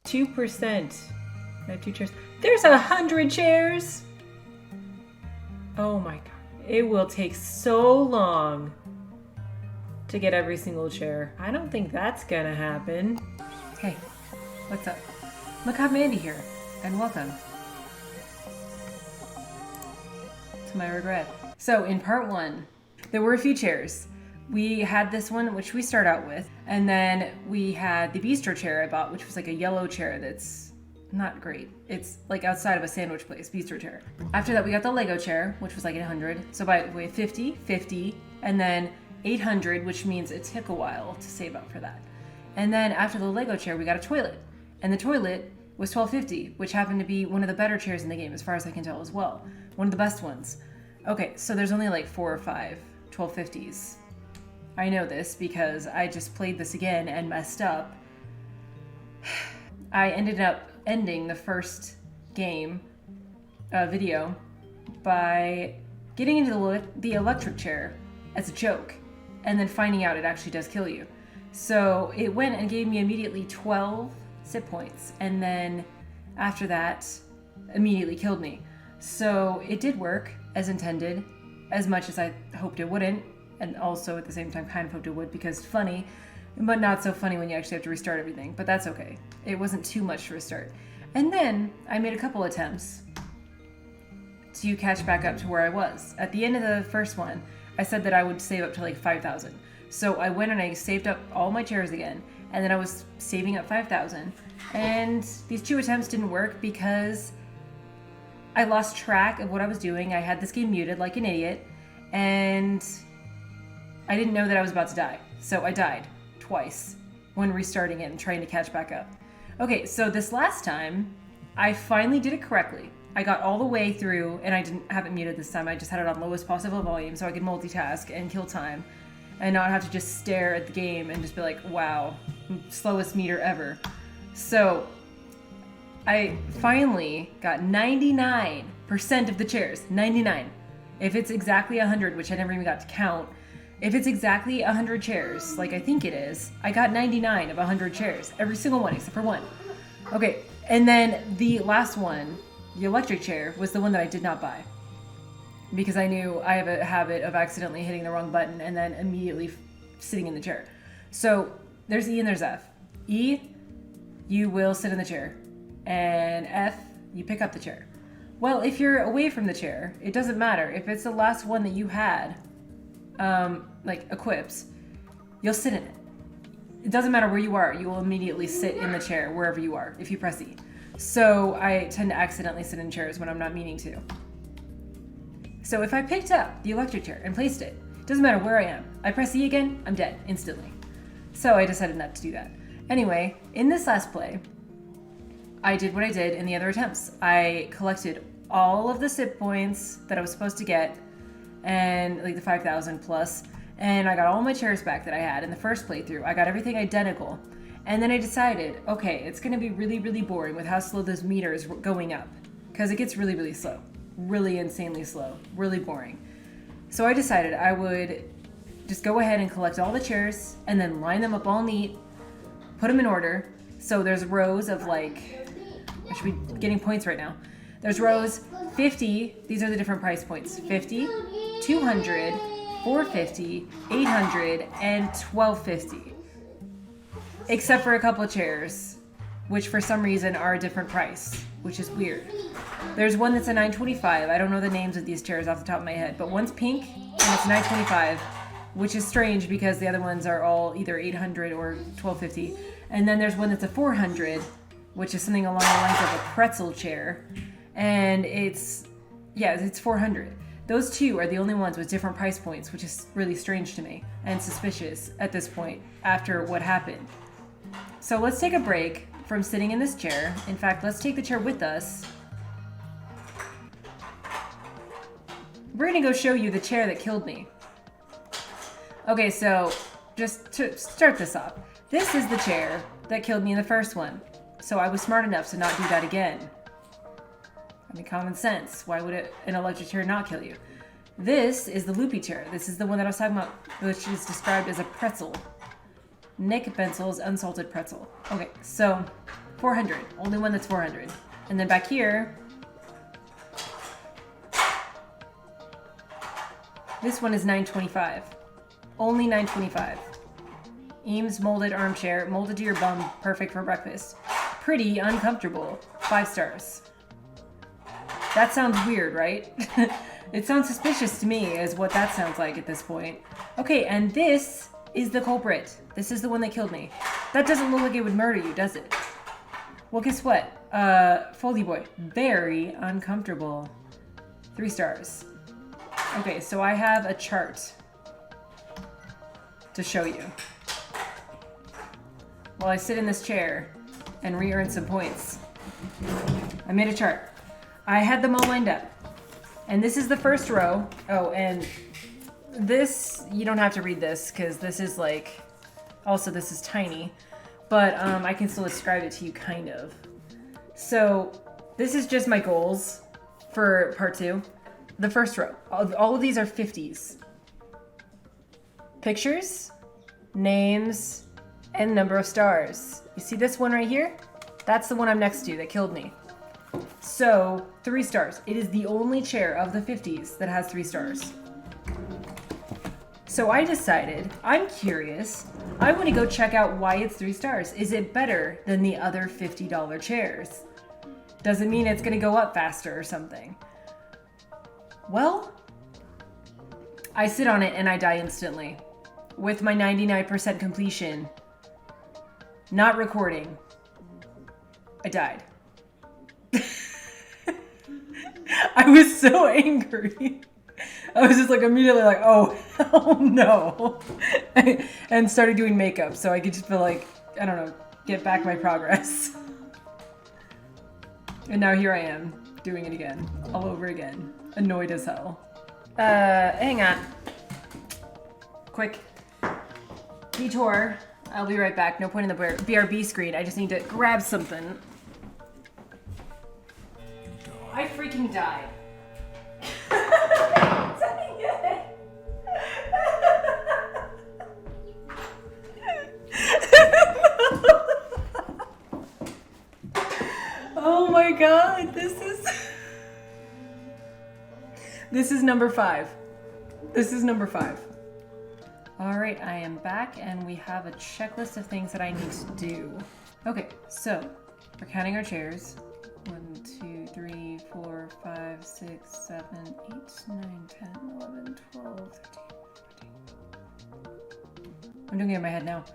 2%. I have 2 chairs. There's 100 chairs! Oh my god. It will take so long to get every single chair. I don't think that's gonna happen. Hey, what's up? MacabreMandy here, and welcome to my regret. So in part 1, there were a few chairs. We had this one, which we start out with, and then we had the bistro chair I bought, which was like a yellow chair that's not great. It's like outside of a sandwich place, bistro chair. After that, we got the Lego chair, which was like 100. So by the way, 50, 50, and then 800, which means it took a while to save up for that. And then after the Lego chair, we got a toilet, and the toilet was $12.50, which happened to be one of the better chairs in the game, as far as I can tell as well. One of the best ones. Okay, so there's only like 4 or 5 $12.50s. I know this because I just played this again and messed up. I ended up ending the first game video by getting into the electric chair as a joke and then finding out it actually does kill you. So it went and gave me immediately 12 sip points, and then after that immediately killed me. So it did work as intended, as much as I hoped it wouldn't. And also at the same time kind of hoped it would, because funny, but not so funny when you actually have to restart everything. But that's okay. It wasn't too much to restart. And then I made a couple attempts to catch back up to where I was. At the end of the first one, I said that I would save up to like 5,000. So I went and I saved up all my chairs again, and then I was saving up 5,000. And these 2 attempts didn't work because I lost track of what I was doing. I had this game muted like an idiot, and I didn't know that I was about to die, so I died twice when restarting it and trying to catch back up. Okay, so this last time, I finally did it correctly. I got all the way through, and I didn't have it muted this time. I just had it on lowest possible volume so I could multitask and kill time and not have to just stare at the game and just be like, wow, slowest meter ever. So I finally got 99% of the chairs, 99. If it's exactly 100, which I never even got to count, if it's exactly 100 chairs, like I think it is, I got 99 of 100 chairs. Every single one, except for one. Okay, and then the last one, the electric chair, was the one that I did not buy. Because I knew I have a habit of accidentally hitting the wrong button and then immediately sitting in the chair. So there's E and there's F. E, you will sit in the chair. And F, you pick up the chair. Well, if you're away from the chair, it doesn't matter. If it's the last one that you had, like equips, you'll sit in it. It doesn't matter where you are, you will immediately sit in the chair wherever you are if you press E. So I tend to accidentally sit in chairs when I'm not meaning to. So if I picked up the electric chair and placed it, doesn't matter where I am, I press E again, I'm dead instantly. So I decided not to do that. Anyway, in this last play, I did what I did in the other attempts. I collected all of the sip points that I was supposed to get, and like the 5,000 plus, and I got all my chairs back that I had in the first playthrough. I got everything identical, and then I decided, okay, it's gonna be really, really boring with how slow this meter is going up, because it gets really, really slow, really insanely slow, really boring. So I decided I would just go ahead and collect all the chairs and then line them up all neat, put them in order. So there's rows of like, I should be getting points right now. There's rows 50, these are the different price points, 50, 200, 450, 800, and 1250. Except for a couple of chairs, which for some reason are a different price, which is weird. There's one that's a 925. I don't know the names of these chairs off the top of my head, but one's pink and it's 925, which is strange because the other ones are all either 800 or 1250. And then there's one that's a 400, which is something along the lines of a pretzel chair, and it's 400. Those 2 are the only ones with different price points, which is really strange to me and suspicious at this point after what happened. So let's take a break from sitting in this chair. In fact, let's take the chair with us. We're gonna go show you the chair that killed me. Okay, so just to start this off, this is the chair that killed me in the first one. So I was smart enough to not do that again. I mean, common sense. Why would an electric chair not kill you? This is the loopy chair. This is the one that I was talking about, which is described as a pretzel. Nick Bensel's unsalted pretzel. Okay, so 400. Only one that's 400. And then back here, this one is 925. Only 925. Eames molded armchair, molded to your bum, perfect for breakfast. Pretty uncomfortable. 5 stars. That sounds weird, right? It sounds suspicious to me is what that sounds like at this point. Okay, and this is the culprit. This is the one that killed me. That doesn't look like it would murder you, does it? Well, guess what? Foldy boy. Very uncomfortable. 3 stars. Okay, so I have a chart to show you. While I sit in this chair and re-earn some points, I made a chart. I had them all lined up. And this is the first row. Oh, and this, you don't have to read this because this is like, also this is tiny, but I can still describe it to you kind of. So this is just my goals for part 2. The first row, all of these are 50s. Pictures, names, and number of stars. You see this one right here? That's the one I'm next to that killed me. So 3 stars. It is the only chair of the 50s that has 3 stars. So I decided, I'm curious, I want to go check out why it's 3 stars. Is it better than the other $50 chairs? Does it mean it's going to go up faster or something? Well, I sit on it and I die instantly. With my 99% completion. Not recording. I died. I was so angry. I was just like immediately like, oh, hell no. And started doing makeup so I could just feel like, I don't know, get back my progress. And now here I am, doing it again, all over again. Annoyed as hell. Hang on. Quick detour. I'll be right back. No point in the BRB screen. I just need to grab something. I freaking died. Oh my god, this is number 5. This is number 5. All right, I am back and we have a checklist of things that I need to do. Okay, so we're counting our chairs. 1, 2, 3, 4, 5, 6, 7, 8, 9, 10, 11, 12, 13, 14. I'm doing it in my head now.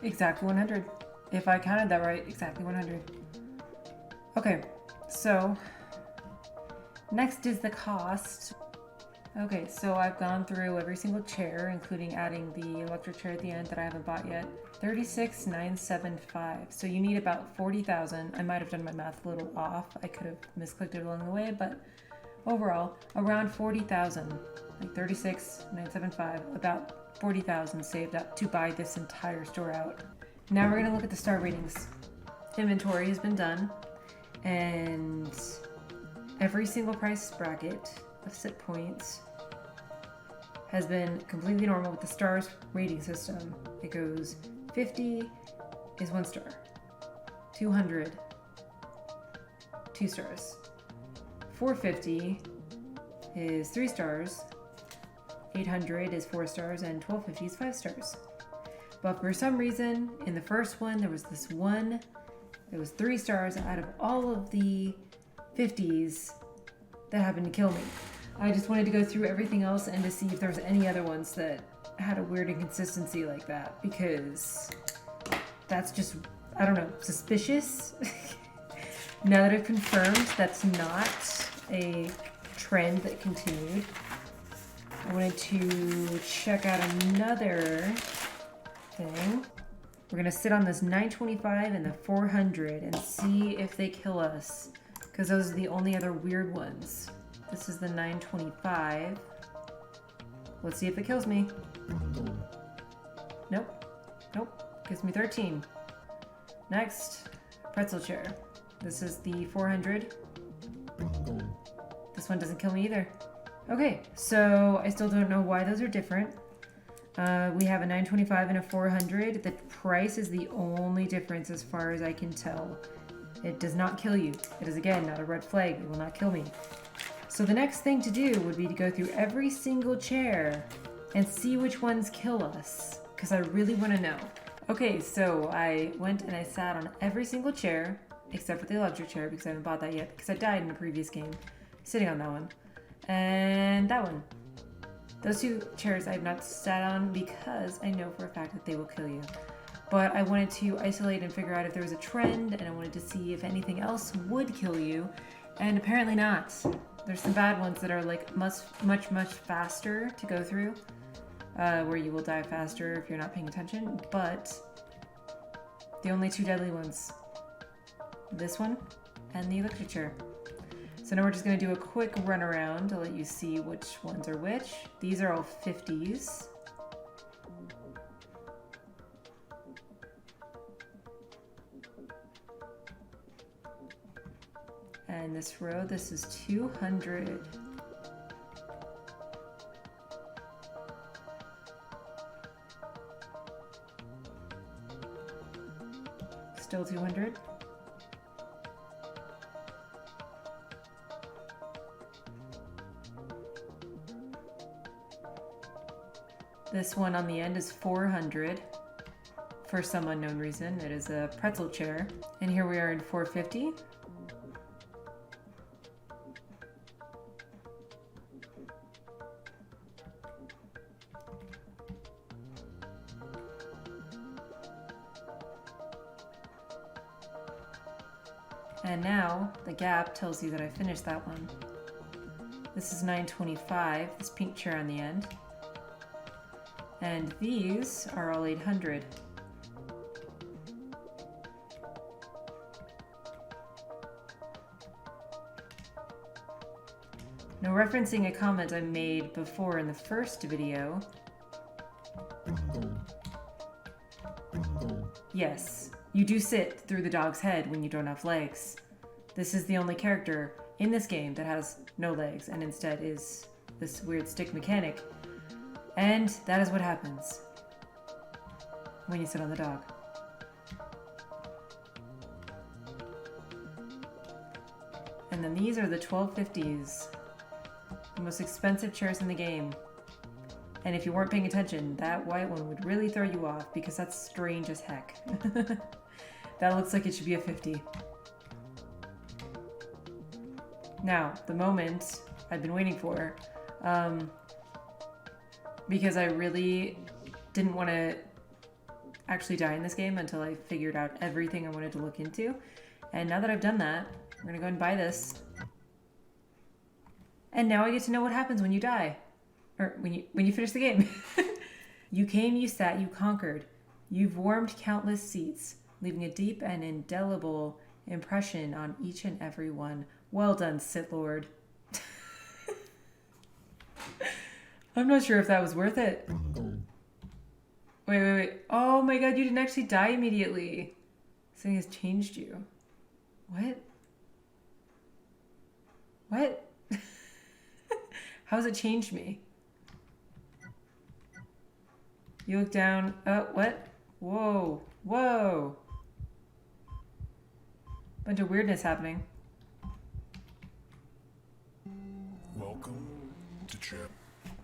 Exactly 100. If I counted that right, exactly 100. Okay, so next is the cost. Okay, so I've gone through every single chair, including adding the electric chair at the end that I haven't bought yet. 36,975. So you need about 40,000. I might have done my math a little off. I could have misclicked it along the way, but overall, around 40,000. Like 36,975. About 40,000 saved up to buy this entire store out. Now we're gonna look at the star ratings. Inventory has been done, and every single price bracket of sit points has been completely normal with the stars rating system. It goes 50 is 1 star, 200, 2 stars, 450 is 3 stars, 800 is 4 stars, and 1250 is 5 stars. But for some reason, in the first one, there was this one that was 3 stars out of all of the 50s that happened to kill me. I just wanted to go through everything else and to see if there was any other ones that had a weird inconsistency like that, because that's just, I don't know, suspicious. Now that I've confirmed that's not a trend that continued, I wanted to check out another thing. We're gonna sit on this 925 and the 400 and see if they kill us, because those are the only other weird ones. This is the 925. Let's see if it kills me. Nope. Nope. Gives me 13. Next, pretzel chair. This is the 400. This one doesn't kill me either. Okay, so I still don't know why those are different. We have a 925 and a 400. The price is the only difference as far as I can tell. It does not kill you. It is, again, not a red flag. It will not kill me. So the next thing to do would be to go through every single chair and see which ones kill us, because I really want to know. Okay, so I went and I sat on every single chair, except for the electric chair, because I haven't bought that yet, because I died in a previous game, sitting on that one. And that one. Those two chairs I have not sat on because I know for a fact that they will kill you. But I wanted to isolate and figure out if there was a trend, and I wanted to see if anything else would kill you, and apparently not. There's some bad ones that are like much faster to go through, where you will die faster if you're not paying attention, but the only two deadly ones, this one and the electric chair. So now we're just going to do a quick run around to let you see which ones are which. These are all 50s. And this row, this is 200. Still 200. This one on the end is 400. For some unknown reason, it is a pretzel chair. And here we are in 450. And now the gap tells you that I finished that one. This is 925, this pink chair on the end. And these are all 800. Now, referencing a comment I made before in the first video. Yes, you do sit through the dog's head when you don't have legs. This is the only character in this game that has no legs and instead is this weird stick mechanic. And that is what happens when you sit on the dog. And then these are the 1250s, the most expensive chairs in the game. And if you weren't paying attention, that white one would really throw you off because that's strange as heck. That looks like it should be a 50. Now, the moment I've been waiting for, because I really didn't want to actually die in this game until I figured out everything I wanted to look into. And now that I've done that, we're going to go and buy this. And now I get to know what happens when you die. Or when you finish the game. You came, you sat, you conquered. You've warmed countless seats, leaving a deep and indelible impression on each and every one. Well done, Sith Lord. I'm not sure if that was worth it. Wait. Oh my god, you didn't actually die immediately. This thing has changed you. What? What? How has it changed me? You look down. Oh, what? Whoa. Bunch of weirdness happening. Welcome to Chip.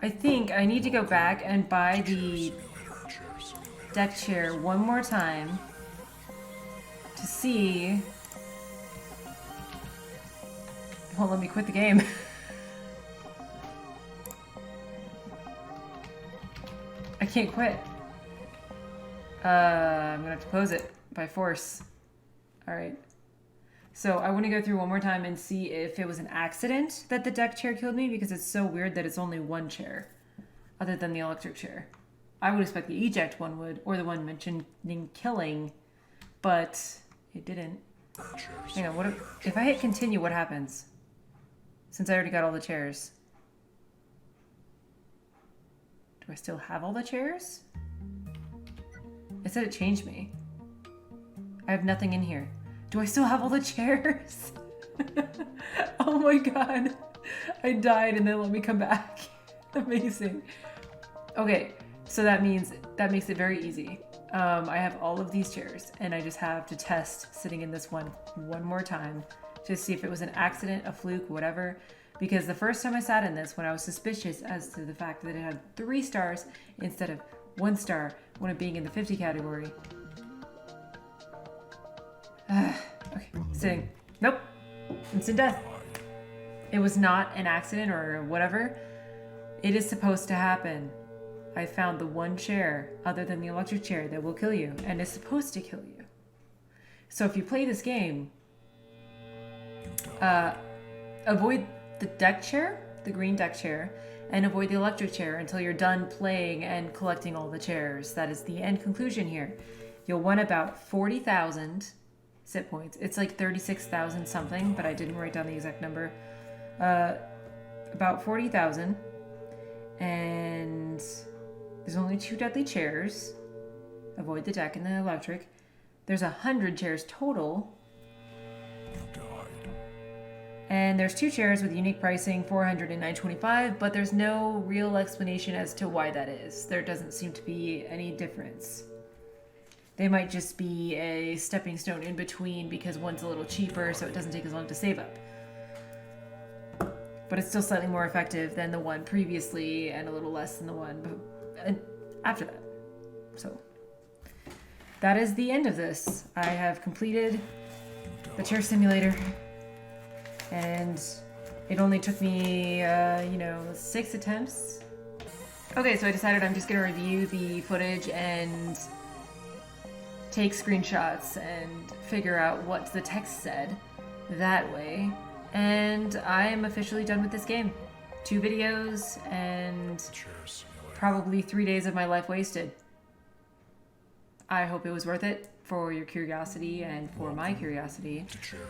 I think I need to go back and buy the deck chair one more time to see. It won't let me quit the game. I can't quit. I'm gonna have to close it by force. Alright. So I want to go through one more time and see if it was an accident that the deck chair killed me, because it's so weird that it's only one chair other than the electric chair. I would expect the eject one would, or the one mentioning killing, but it didn't. Hang on, what if I hit continue, what happens? Since I already got all the chairs. Do I still have all the chairs? It said it changed me. I have nothing in here. Do I still have all the chairs? Oh my god. I died and they let me come back. Amazing. Okay, So that makes it very easy. I have all of these chairs, and I just have to test sitting in this one more time to see if it was an accident, a fluke, whatever. Because the first time I sat in this, when I was suspicious as to the fact that it had 3 stars instead of 1 star when it being in the 50 category. Okay, sitting. Nope. Instant death. It was not an accident or whatever. It is supposed to happen. I found the one chair, other than the electric chair, that will kill you and is supposed to kill you. So if you play this game, avoid the deck chair, the green deck chair, and avoid the electric chair until you're done playing and collecting all the chairs. That is the end conclusion here. You'll want about 40,000 sit points. It's like 36,000 something, but I didn't write down the exact number. About 40,000. And there's only 2 deadly chairs. Avoid the deck and the electric. There's 100 chairs total. And there's 2 chairs with unique pricing, 400 and 925, but there's no real explanation as to why that is. There doesn't seem to be any difference. They might just be a stepping stone in between because one's a little cheaper, so it doesn't take as long to save up. But it's still slightly more effective than the one previously and a little less than the one after that. So that is the end of this. I have completed the chair simulator, and it only took me, 6 attempts. Okay, so I decided I'm just going to review the footage and take screenshots and figure out what the text said that way. And I am officially done with this game. 2 videos and probably 3 days of my life wasted. I hope it was worth it for your curiosity and for my curiosity.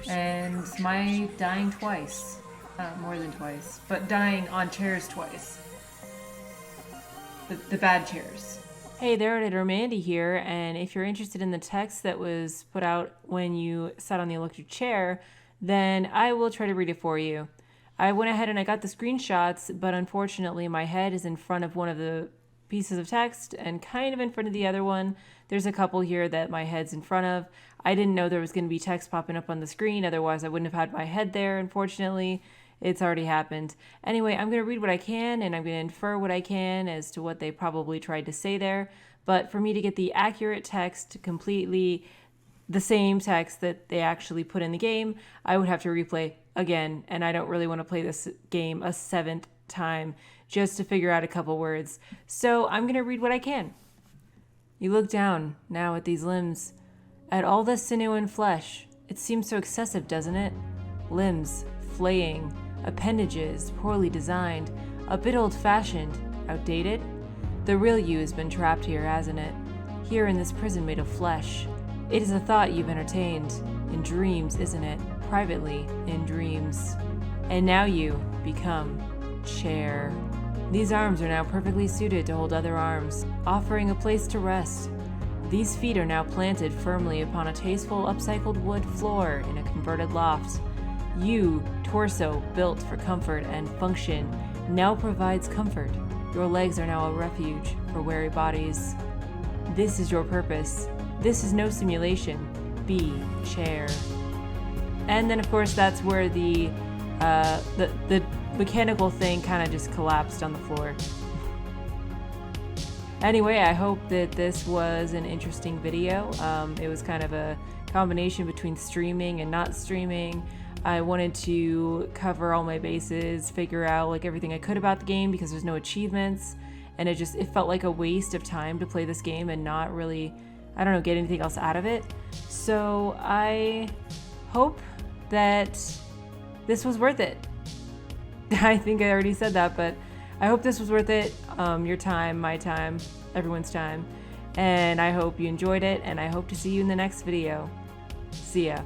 And my dying twice. More than twice. But dying on chairs twice. The bad chairs. Hey there, MacabreMandy here, and if you're interested in the text that was put out when you sat on the electric chair, then I will try to read it for you. I went ahead and I got the screenshots, but unfortunately my head is in front of one of the pieces of text and kind of in front of the other one. There's a couple here that my head's in front of. I didn't know there was going to be text popping up on the screen, otherwise I wouldn't have had my head there, unfortunately. It's already happened. Anyway, I'm going to read what I can, and I'm going to infer what I can as to what they probably tried to say there. But for me to get the accurate text, completely the same text that they actually put in the game, I would have to replay again, and I don't really want to play this game a 7th time just to figure out a couple words. So I'm going to read what I can. You look down now at these limbs, at all the sinew and flesh. It seems so excessive, doesn't it? Limbs, flaying, appendages, poorly designed, a bit old-fashioned, outdated. The real you has been trapped here, hasn't it? Here in this prison made of flesh. It is a thought you've entertained. In dreams, isn't it? Privately, in dreams. And now you become chair. These arms are now perfectly suited to hold other arms, offering a place to rest. These feet are now planted firmly upon a tasteful upcycled wood floor in a converted loft. You, torso built for comfort and function, now provides comfort. Your legs are now a refuge for weary bodies. This is your purpose. This is no simulation. Be chair. And then, of course, that's where the mechanical thing kind of just collapsed on the floor. Anyway, I hope that this was an interesting video. It was kind of a combination between streaming and not streaming. I wanted to cover all my bases, figure out like everything I could about the game because there's no achievements, and it felt like a waste of time to play this game and not really, get anything else out of it. So I hope that this was worth it. I think I already said that, but I hope this was worth it. Your time, my time, everyone's time. And I hope you enjoyed it, and I hope to see you in the next video. See ya.